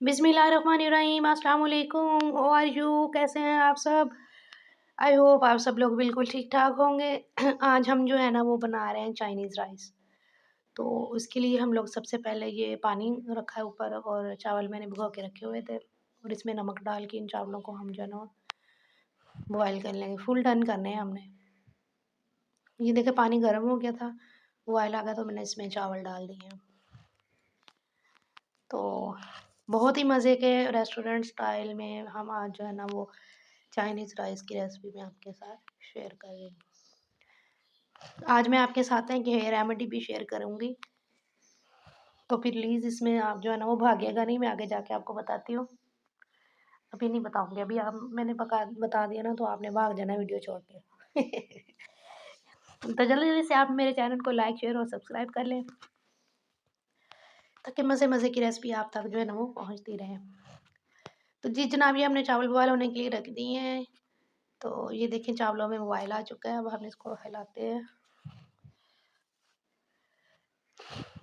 बिस्मिल्लाहिर्रहमानिर्रहीम, अस्सलाम वालेकुम। How are you? कैसे हैं आप सब? आई होप आप सब लोग बिल्कुल ठीक ठाक होंगे। आज हम जो है ना वो बना रहे हैं चाइनीज़ राइस। तो उसके लिए हम लोग सबसे पहले ये पानी रखा है ऊपर और चावल मैंने भिगो के रखे हुए थे और इसमें नमक डाल के इन चावलों को हम जो है ना बॉयल कर लेंगे। फुल डन करने हैं हमने। ये देखिए पानी गर्म हो गया था, बॉयल आ गया तो मैंने इसमें चावल डाल दिए हैं। तो बहुत ही मज़े के रेस्टोरेंट स्टाइल में हम आज जो है ना वो चाइनीज़ राइस की रेसिपी मैं आपके साथ शेयर कर रही हूँ। आज मैं आपके साथ है कि रेमेडी भी शेयर करूँगी, तो प्लीज़ इसमें आप जो है ना वो भागिएगा नहीं, मैं आगे जाके आपको बताती हूँ। अभी नहीं बताऊँगी, अभी आप मैंने बता दिया ना तो आपने भाग जाना वीडियो छोड़ के। तो जल्दी-जल्दी से आप मेरे चैनल को लाइक, शेयर और सब्सक्राइब कर लें, ताकि मज़े-मज़े की रेसिपी आप तक जो है ना वो पहुँचती रहे। तो जी जनाब, ये हमने चावल बॉयल होने के लिए रख दिए हैं। तो ये देखिए चावलों में बॉयल आ चुका है, अब हम इसको हिलाते हैं।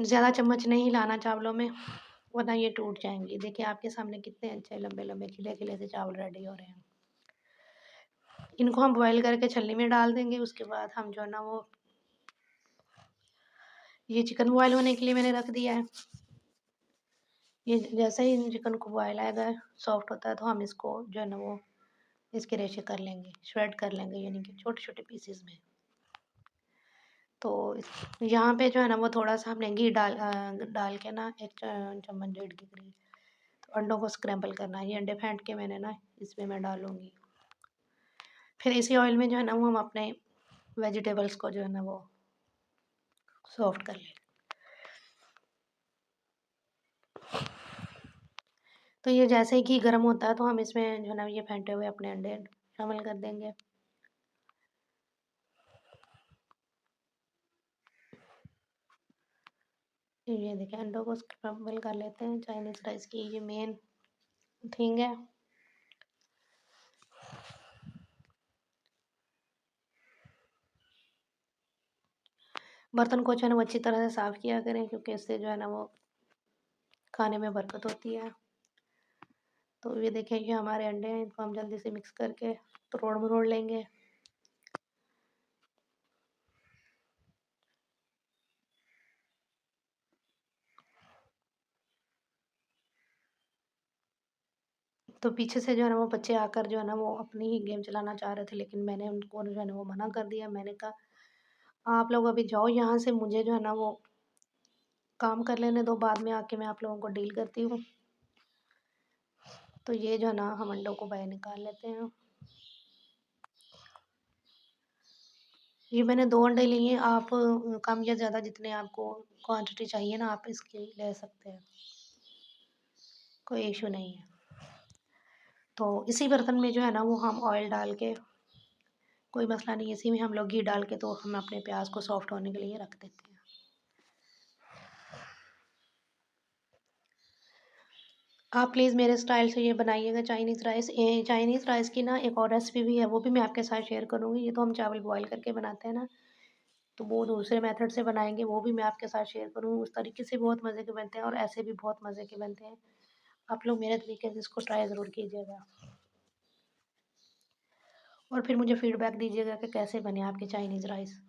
ज़्यादा चम्मच नहीं हिलाना चावलों में, वरना ये टूट जाएँगे। देखिए आपके सामने कितने अच्छे लंबे-लंबे खिले-खिले से चावल रेडी हो रहे हैं। इनको हम बॉयल करके छलनी में डाल देंगे, उसके बाद हम जो है ना वो ये चिकन बॉयल होने के लिए मैंने रख दिया है। ये जैसे ही चिकन को बॉयल आएगा, सॉफ्ट होता है तो हम इसको जो है ना वो इसके रेशे कर लेंगे, श्रेड कर लेंगे, यानी कि छोटे-छोटे पीसेस में। तो यहाँ पे जो है ना वो थोड़ा-सा हमने घी डाल के ना 1 चम्मच डेढ़ के करीब तो अंडों को स्क्रैम्बल करना है। ये अंडे फेंट के मैंने ना इसमें मैं डालूँगी। फिर इसी ऑयल में जो है ना वो हम अपने वेजिटेबल्स को जो है ना वो सॉफ्ट कर लेंगे। तो ये जैसे ही घी गर्म होता है तो हम इसमें जो है ना ये फेंटे हुए अपने अंडे शामिल कर देंगे। ये देखिए अंडों को स्क्रैम्बल कर लेते हैं। चाइनीज़ राइस की ये मेन थिंग है। बर्तन को जो है ना वो अच्छी तरह से साफ़ किया करें, क्योंकि इससे जो है ना वो खाने में बरकत होती है। तो ये देखिए ये हमारे अंडे हैं, इनको हम जल्दी से मिक्स करके तोड़-मरोड़ लेंगे। तो पीछे से जो है ना वो बच्चे आकर जो है ना वो अपनी ही गेम चलाना चाह रहे थे, लेकिन मैंने उनको जो है ना वो मना कर दिया। मैंने कहा आप लोग अभी जाओ यहाँ से, मुझे जो है ना वो काम कर लेने दो, बाद में आके मैं आप लोगों को डील करती हूँ। तो ये जो है ना हम अंडों को बाहर निकाल लेते हैं। ये मैंने 2 अंडे लिए हैं, आप कम या ज़्यादा जितने आपको क्वांटिटी चाहिए ना आप इसकी ले सकते हैं, कोई इश्यू नहीं है। तो इसी बर्तन में जो है ना वो हम ऑयल डाल के, कोई मसला नहीं, इसी में हम लोग घी डाल के तो हम अपने प्याज को सॉफ्ट होने के लिए रख देते हैं। आप प्लीज़ मेरे स्टाइल से ये बनाइएगा चाइनीज़ राइस। चाइनीज़ राइस की ना एक और रेसिपी भी है, वो भी मैं आपके साथ शेयर करूँगी। ये तो हम चावल बॉयल करके बनाते हैं ना, तो वो दूसरे मेथड से बनाएँगे, वो भी मैं आपके साथ शेयर करूँगी। उस तरीके से बहुत मज़े के बनते हैं और ऐसे भी बहुत मज़े के बनते हैं। आप लोग मेरे तरीके से इसको ट्राई ज़रूर कीजिएगा और फिर मुझे फीडबैक दीजिएगा कि कैसे बने आपके चाइनीज़ राइस।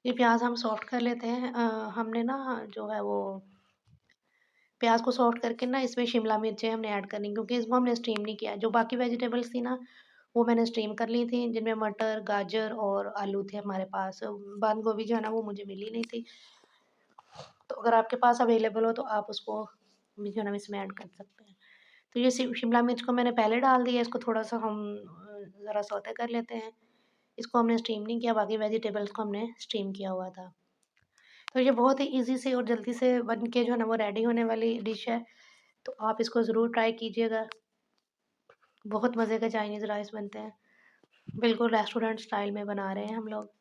ये प्याज़ हम सॉफ्ट कर लेते हैं। हमने ना जो है वो प्याज़ को सॉफ्ट करके ना इसमें शिमला मिर्चें हमने ऐड करनी, क्योंकि इसको हमने स्टीम नहीं किया। जो बाकी वेजिटेबल्स थी ना वो मैंने स्टीम कर ली थी, जिनमें मटर, गाजर और आलू थे हमारे पास। बंद गोभी जो है ना वो मुझे मिली नहीं थी। तो अगर आपके पास अवेलेबल हो तो आप उसको भी जो है ना इसमें ऐड कर सकते हैं। तो ये शिमला मिर्च को मैंने पहले डाल दिया, इसको थोड़ा-सा हम ज़रा सौते कर लेते हैं। इसको हमने स्टीम नहीं किया, बाकी वेजिटेबल्स को हमने स्टीम किया हुआ था। तो ये बहुत ही ईज़ी से और जल्दी से बन के जो है ना वो रेडी होने वाली डिश है। तो आप इसको ज़रूर ट्राई कीजिएगा। बहुत मज़े के चाइनीज़ राइस बनते हैं। बिल्कुल रेस्टोरेंट स्टाइल में बना रहे हैं हम लोग।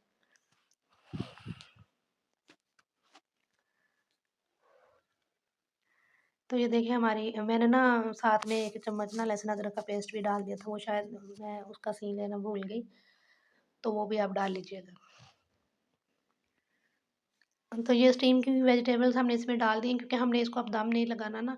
तो ये देखिए हमारी मैंने ना साथ में 1 चम्मच ना लहसुन अदरक का पेस्ट भी डाल दिया था, वो शायद मैं उसका सीन लेना भूल गई, तो वो भी आप डाल लीजिएगा। तो ये स्टीम की हुई वेजिटेबल्स हमने इसमें डाल दी हैं, क्योंकि हमने इसको अब दम नहीं लगाना ना,